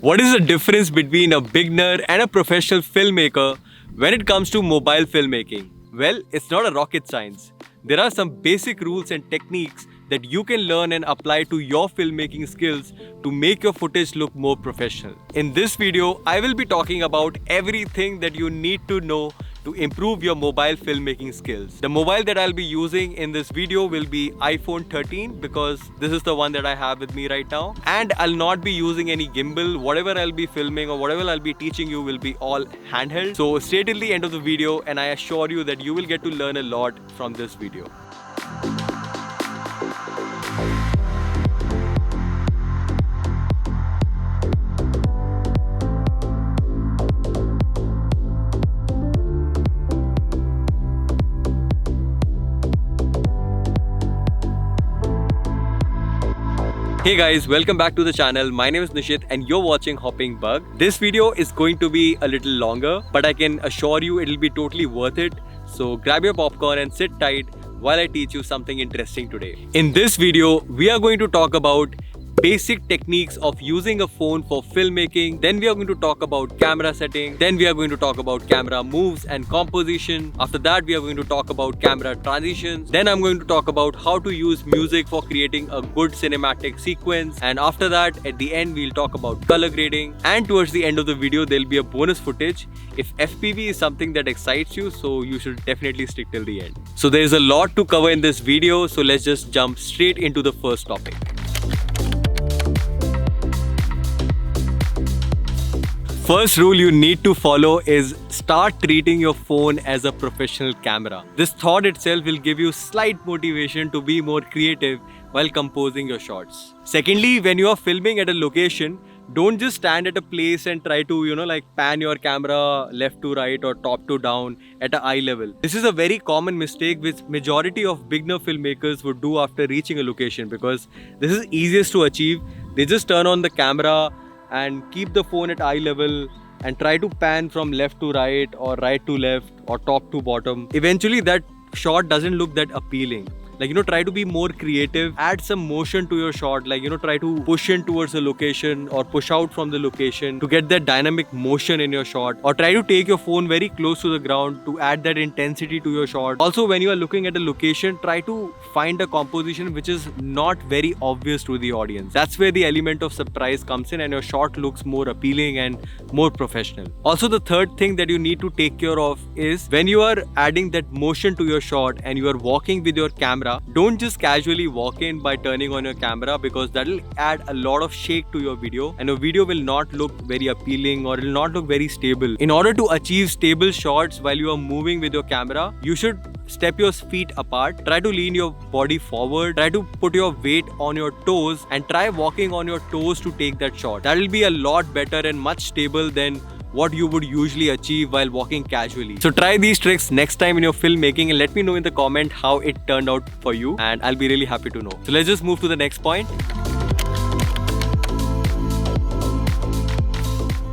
What is the difference between a beginner and a professional filmmaker when it comes to mobile filmmaking? Well, it's not a rocket science. There are some basic rules and techniques that you can learn and apply to your filmmaking skills to make your footage look more professional. In this video, I will be talking about everything that you need to know to improve your mobile filmmaking skills. The mobile that I'll be using in this video will be iPhone 13 because this is the one that I have with me right now. And I'll not be using any gimbal. Whatever I'll be filming or whatever I'll be teaching you will be all handheld. So stay till the end of the video and I assure you that you will get to learn a lot from this video. Hey guys, welcome back to the channel. My name is Nishit and you're watching Hopping Bug. This video is going to be a little longer, but I can assure you it'll be totally worth it. So grab your popcorn and sit tight while I teach you something interesting today. In this video, we are going to talk about basic techniques of using a phone for filmmaking. Then we are going to talk about camera setting. Then we are going to talk about camera moves and composition. After that, we are going to talk about camera transitions. Then I'm going to talk about how to use music for creating a good cinematic sequence. And after that, at the end, we'll talk about color grading. And towards the end of the video, there'll be a bonus footage if FPV is something that excites you, so you should definitely stick till the end. So there's a lot to cover in this video, so let's just jump straight into the first topic. First rule you need to follow is start treating your phone as a professional camera. This thought itself will give you slight motivation to be more creative while composing your shots. Secondly, when you are filming at a location, don't just stand at a place and try to, pan your camera left to right or top to down at an eye level. This is a very common mistake which majority of beginner filmmakers would do after reaching a location because this is easiest to achieve. They just turn on the camera and keep the phone at eye level and try to pan from left to right or right to left or top to bottom. Eventually that shot doesn't look that appealing. Try to be more creative, add some motion to your shot, try to push in towards the location or push out from the location to get that dynamic motion in your shot, or try to take your phone very close to the ground to add that intensity to your shot. Also, when you are looking at a location, try to find a composition which is not very obvious to the audience. That's where the element of surprise comes in and your shot looks more appealing and more professional. Also, the third thing that you need to take care of is when you are adding that motion to your shot and you are walking with your camera, don't just casually walk in by turning on your camera because that will add a lot of shake to your video and your video will not look very appealing or it will not look very stable. In order to achieve stable shots while you are moving with your camera, you should step your feet apart, try to lean your body forward, try to put your weight on your toes and try walking on your toes to take that shot. That will be a lot better and much stable than what you would usually achieve while walking casually. So try these tricks next time in your filmmaking and let me know in the comment how it turned out for you and I'll be really happy to know. So let's just move to the next point.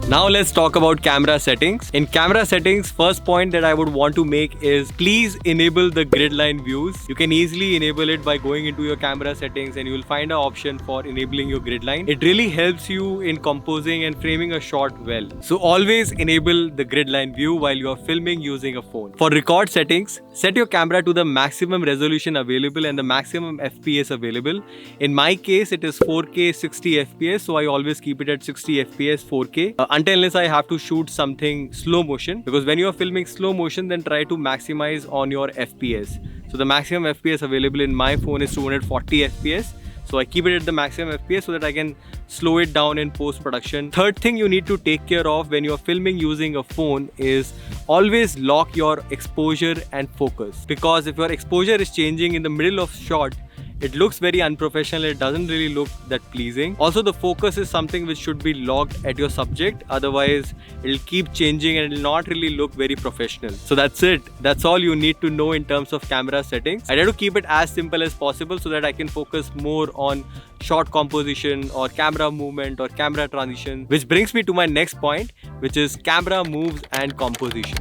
Now let's talk about camera settings. In camera settings, first point that I would want to make is please enable the grid line views. You can easily enable it by going into your camera settings and you will find an option for enabling your grid line. It really helps you in composing and framing a shot well. So always enable the grid line view while you are filming using a phone. For record settings, set your camera to the maximum resolution available and the maximum FPS available. In my case, it is 4K 60 FPS, so I always keep it at 60 FPS 4K. Until unless I have to shoot something slow motion, because when you are filming slow motion, then try to maximize on your FPS. So the maximum FPS available in my phone is 240 FPS. So I keep it at the maximum FPS so that I can slow it down in post-production. Third thing you need to take care of when you're filming using a phone is always lock your exposure and focus. Because if your exposure is changing in the middle of shot, it looks very unprofessional, it doesn't really look that pleasing. Also, the focus is something which should be locked at your subject, otherwise it'll keep changing and it'll not really look very professional. So that's it. That's all you need to know in terms of camera settings. I try to keep it as simple as possible so that I can focus more on shot composition or camera movement or camera transition, which brings me to my next point, which is camera moves and composition.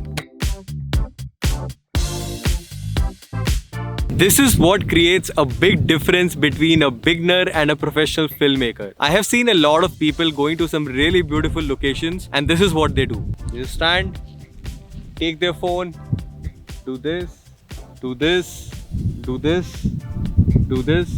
This is what creates a big difference between a beginner and a professional filmmaker. I have seen a lot of people going to some really beautiful locations, and this is what they do. They just stand, take their phone, do this, do this, do this, do this,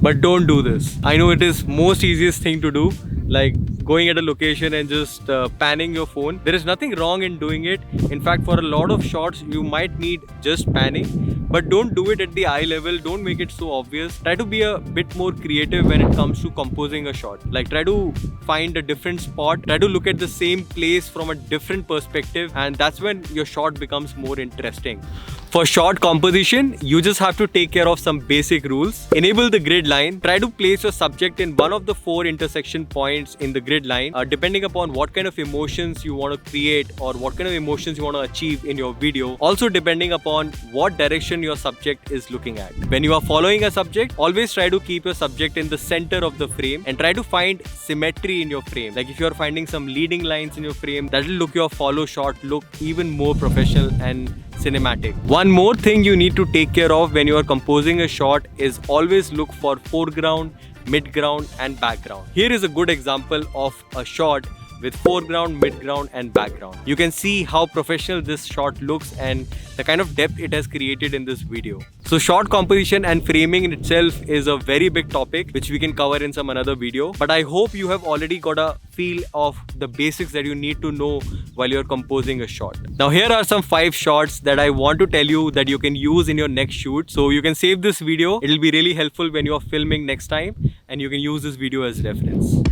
but don't do this. I know it is most easiest thing to do, like going at a location and just panning your phone. There is nothing wrong in doing it. In fact, for a lot of shots, you might need just panning, but don't do it at the eye level. Don't make it so obvious. Try to be a bit more creative when it comes to composing a shot. Like try to find a different spot, try to look at the same place from a different perspective, and that's when your shot becomes more interesting. For shot composition, you just have to take care of some basic rules. Enable the grid line. Try to place your subject in one of the 4 intersection points in the grid line, depending upon what kind of emotions you want to create or what kind of emotions you want to achieve in your video. Also depending upon what direction your subject is looking at. When you are following a subject, always try to keep your subject in the center of the frame and try to find symmetry in your frame. Like if you are finding some leading lines in your frame, that will look your follow shot look even more professional and cinematic. One more thing you need to take care of when you are composing a shot is always look for foreground, midground and background. Here is a good example of a shot with foreground, midground and background. You can see how professional this shot looks and the kind of depth it has created in this video. So shot composition and framing in itself is a very big topic which we can cover in some another video. But I hope you have already got a feel of the basics that you need to know while you're composing a shot. Now here are some 5 shots that I want to tell you that you can use in your next shoot. So you can save this video. It'll be really helpful when you're filming next time and you can use this video as reference.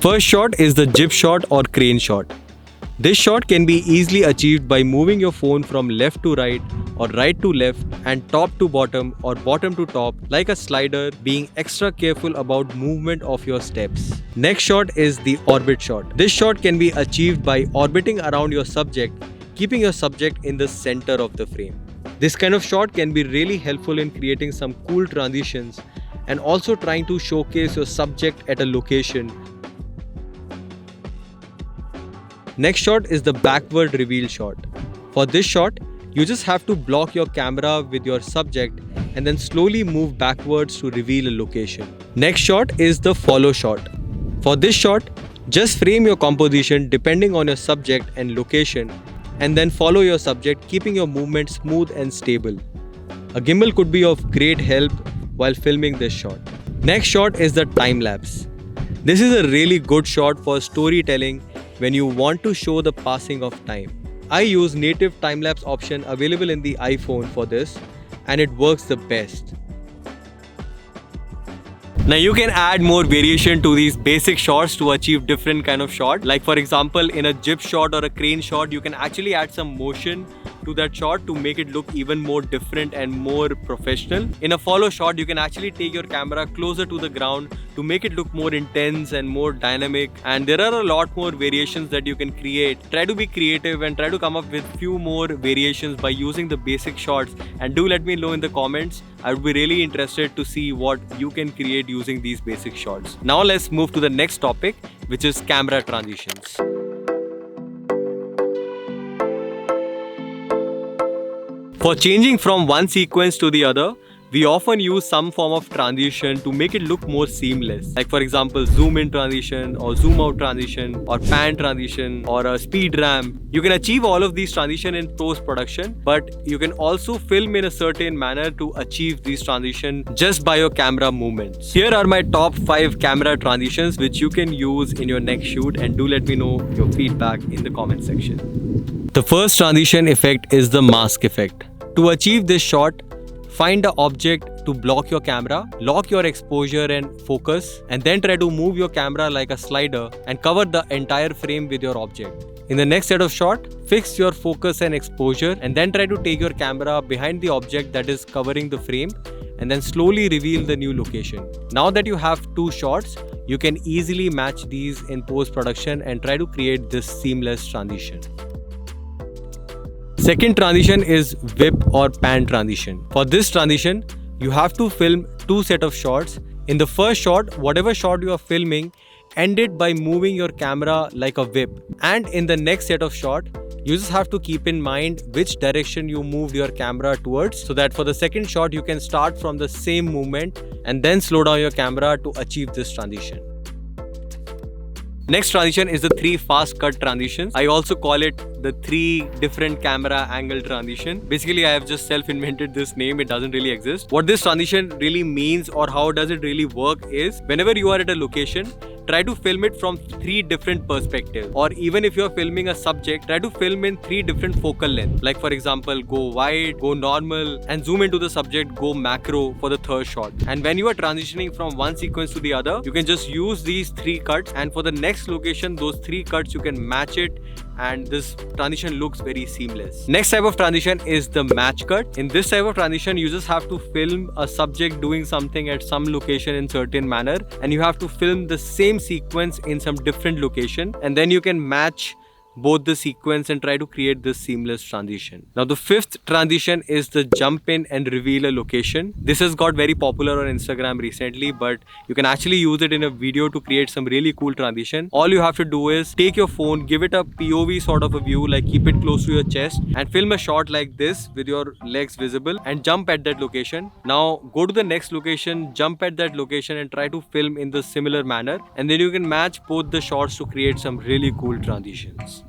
First shot is the jib shot or crane shot. This shot can be easily achieved by moving your phone from left to right or right to left and top to bottom or bottom to top like a slider, being extra careful about movement of your steps. Next shot is the orbit shot. This shot can be achieved by orbiting around your subject, keeping your subject in the center of the frame. This kind of shot can be really helpful in creating some cool transitions and also trying to showcase your subject at a location. Next shot is the backward reveal shot. For this shot, you just have to block your camera with your subject and then slowly move backwards to reveal a location. Next shot is the follow shot. For this shot, just frame your composition depending on your subject and location and then follow your subject, keeping your movement smooth and stable. A gimbal could be of great help while filming this shot. Next shot is the time lapse. This is a really good shot for storytelling when you want to show the passing of time. I use native time-lapse option available in the iPhone for this and it works the best. Now you can add more variation to these basic shots to achieve different kind of shot. Like for example, in a jib shot or a crane shot, you can actually add some motion to that shot to make it look even more different and more professional. In a follow shot, you can actually take your camera closer to the ground to make it look more intense and more dynamic. And there are a lot more variations that you can create. Try to be creative and try to come up with few more variations by using the basic shots. And do let me know in the comments. I would be really interested to see what you can create using these basic shots. Now let's move to the next topic, which is camera transitions. For changing from one sequence to the other, we often use some form of transition to make it look more seamless. Like for example, zoom in transition or zoom out transition or pan transition or a speed ramp. You can achieve all of these transition in post-production, but you can also film in a certain manner to achieve these transition just by your camera movements. Here are my top 5 camera transitions which you can use in your next shoot, and do let me know your feedback in the comment section. The first transition effect is the mask effect. To achieve this shot, find an object to block your camera, lock your exposure and focus, and then try to move your camera like a slider and cover the entire frame with your object. In the next set of shot, fix your focus and exposure and then try to take your camera behind the object that is covering the frame and then slowly reveal the new location. Now that you have 2 shots, you can easily match these in post-production and try to create this seamless transition. Second transition is whip or pan transition. For this transition, you have to film 2 sets of shots. In the first shot, whatever shot you are filming, end it by moving your camera like a whip. And in the next set of shot, you just have to keep in mind which direction you moved your camera towards, so that for the second shot you can start from the same movement and then slow down your camera to achieve this transition. Next transition is the 3 fast cut transitions. I also call it the 3 different camera angle transition. Basically, I have just self-invented this name. It doesn't really exist. What this transition really means, or how does it really work, is whenever you are at a location, try to film it from 3 different perspectives. Or even if you're filming a subject, try to film in 3 different focal lengths. Like for example, go wide, go normal, and zoom into the subject, go macro for the third shot. And when you are transitioning from one sequence to the other, you can just use these 3 cuts, and for the next location, those 3 cuts, you can match it, and this transition looks very seamless. Next type of transition is the match cut. In this type of transition, you just have to film a subject doing something at some location in certain manner, and you have to film the same sequence in some different location, and then you can match both the sequence and try to create this seamless transition. Now the 5th transition is the jump in and reveal a location. This has got very popular on Instagram recently, but you can actually use it in a video to create some really cool transition. All you have to do is take your phone, give it a POV sort of a view, like keep it close to your chest, and film a shot like this with your legs visible and jump at that location. Now go to the next location, jump at that location and try to film in the similar manner, and then you can match both the shots to create some really cool transitions.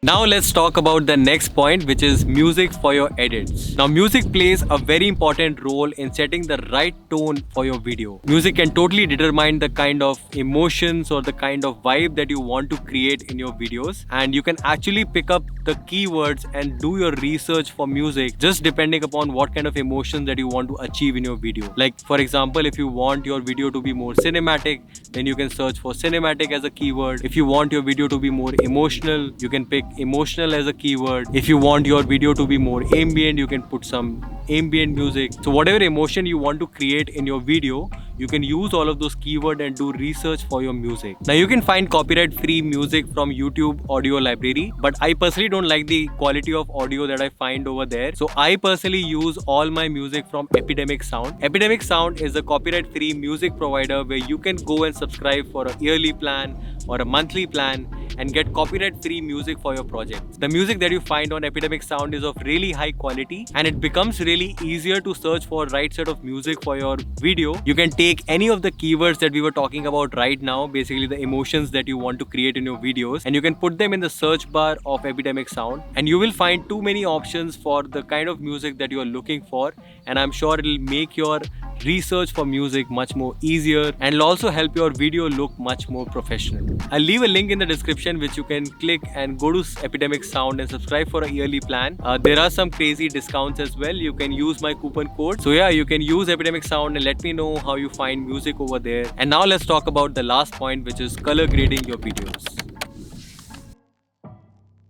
Now let's talk about the next point, which is music for your edits. Now music plays a very important role in setting the right tone for your video. Music can totally determine the kind of emotions or the kind of vibe that you want to create in your videos, and you can actually pick up the keywords and do your research for music just depending upon what kind of emotions that you want to achieve in your video. Like for example, if you want your video to be more cinematic, then you can search for cinematic as a keyword. If you want your video to be more emotional, you can pick emotional as a keyword. If you want your video to be more ambient, you can put some ambient music. So whatever emotion you want to create in your video, you can use all of those keywords and do research for your music. Now you can find copyright free music from YouTube audio library, but I personally don't like the quality of audio that I find over there. So I personally use all my music from Epidemic Sound. Epidemic Sound is a copyright free music provider where you can go and subscribe for a yearly plan or a monthly plan and get copyright free music for your projects. The music that you find on Epidemic Sound is of really high quality, and it becomes really easier to search for right set of music for your video. You can take any of the keywords that we were talking about right now, basically the emotions that you want to create in your videos, and you can put them in the search bar of Epidemic Sound, and you will find too many options for the kind of music that you are looking for, and I'm sure it'll make your research for music much more easier, and it'll also help your video look much more professional. I'll leave a link in the description which you can click and go to Epidemic Sound and subscribe for a yearly plan. There are some crazy discounts as well. You can use my coupon code. So yeah, you can use Epidemic Sound and let me know how you find music over there. And now let's talk about the last point, which is color grading your videos.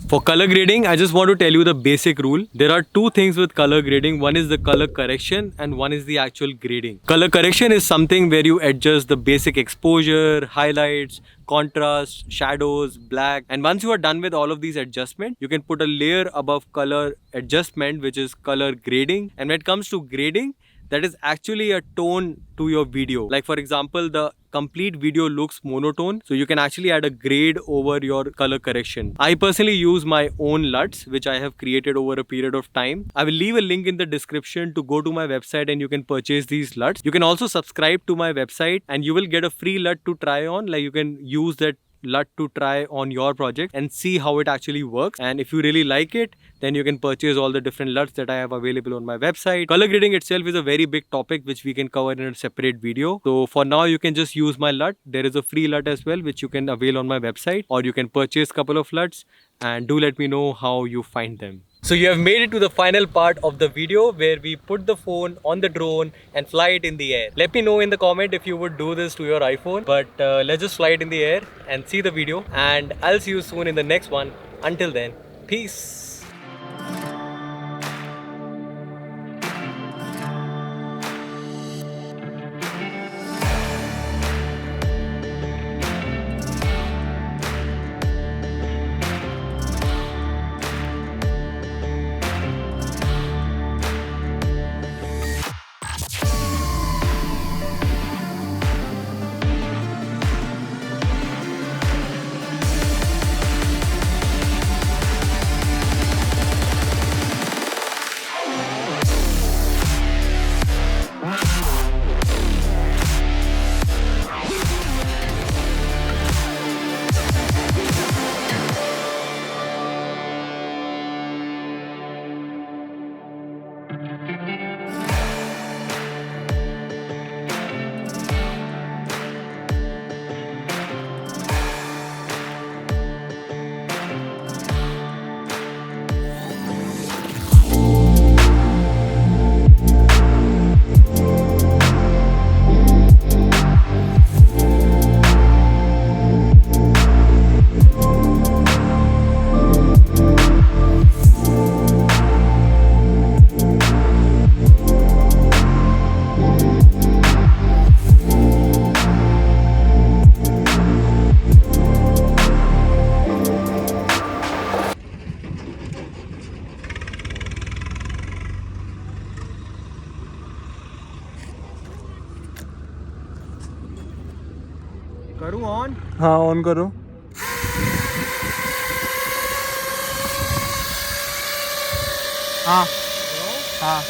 For color grading, I just want to tell you the basic rule. There are 2 things with color grading. One is the color correction and one is the actual grading. Color correction is something where you adjust the basic exposure, highlights, contrast, shadows, black. And once you are done with all of these adjustments, you can put a layer above color adjustment, which is color grading. And when it comes to grading, that is actually a tone to your video. Like for example, the complete video looks monotone, so you can actually add a grade over your color correction. I personally use my own LUTs, which I have created over a period of time. I will leave a link in the description to go to my website and you can purchase these LUTs. You can also subscribe to my website and you will get a free LUT to try on. Like you can use that LUT to try on your project and see how it actually works, and if you really like it, then you can purchase all the different LUTs that I have available on my website. Color grading itself is a very big topic which we can cover in a separate video. So for now, you can just use my LUT. There is a free LUT as well which you can avail on my website, or you can purchase a couple of LUTs, and do let me know how you find them. So you have made it to the final part of the video where we put the phone on the drone and fly it in the air. Let me know in the comment if you would do this to your iPhone, but let's just fly it in the air and see the video, and I'll see you soon in the next one. Until then, peace. करूँ on? हाँ on करो. हाँ हाँ